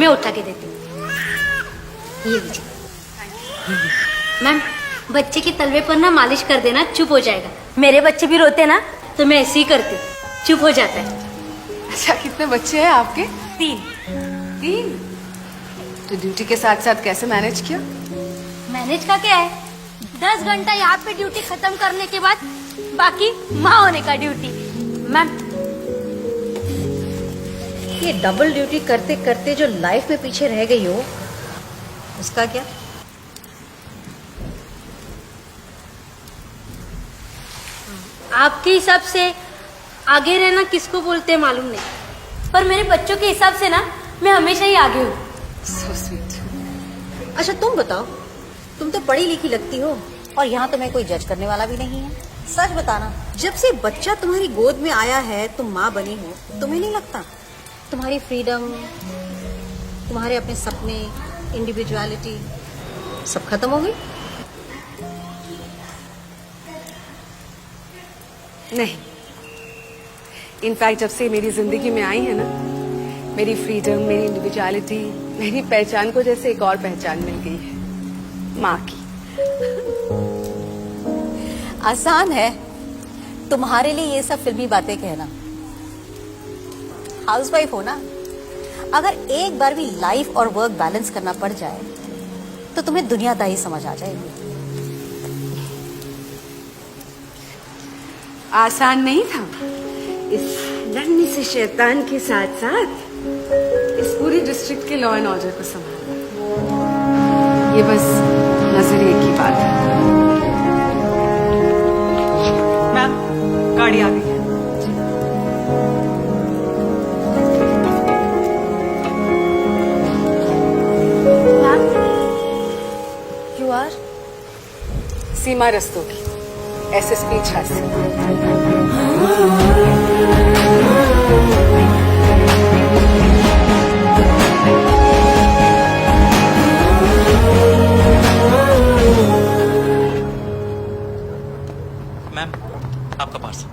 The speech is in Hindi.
मैं उठा के देती हूँ। ये लीजिए मैम, बच्चे के तलवे पर ना मालिश कर देना, चुप हो जाएगा। मेरे बच्चे भी रोते ना तो मैं ऐसे ही करती हूँ, चुप हो जाता है। अच्छा, कितने बच्चे हैं आपके? 3। तो ड्यूटी के साथ साथ कैसे मैनेज किया? मैनेज का क्या है, 10 घंटा यहाँ पे ड्यूटी खत्म करने के बाद बाकी माँ होने का ड्यूटी। मैम, ये डबल ड्यूटी करते करते जो लाइफ में पीछे रह गई हो, उसका क्या? आपके हिसाब से आगे रहना किसको बोलते हैं मालूम नहीं, पर मेरे बच्चों के हिसाब से ना मैं हमेशा ही आगे हूँ। So sweet. अच्छा तुम बताओ, तुम तो पढ़ी लिखी लगती हो और यहाँ तुम्हें कोई जज करने वाला भी नहीं है। सच बताना, जब से बच्चा तुम्हारी गोद में आया है, तुम माँ बनी हो, तुम्हें नहीं लगता तुम्हारी फ्रीडम, तुम्हारे अपने सपने, इंडिविजुअलिटी सब खत्म हो गई? नहीं, इनफैक्ट जब से मेरी जिंदगी में आई है ना, मेरी फ्रीडम, मेरी इंडिविजुअलिटी, मेरी पहचान को जैसे एक और पहचान मिल गई है, माँ की। आसान है तुम्हारे लिए ये सब फिल्मी बातें कहना। हाउसवाइफ हो ना, अगर एक बार भी लाइफ और वर्क बैलेंस करना पड़ जाए तो तुम्हें दुनियादारी समझ आ जाएगी। आसान नहीं था इस नन्ही से शैतान के साथ साथ इस पूरी डिस्ट्रिक्ट के लॉ एंड ऑर्डर को संभालना। ये बस नजरिए की बात है। मैम, गाड़ी आ गई है। You are Seema Rastogi, SSP 86। Ma'am, आपका पार्सल।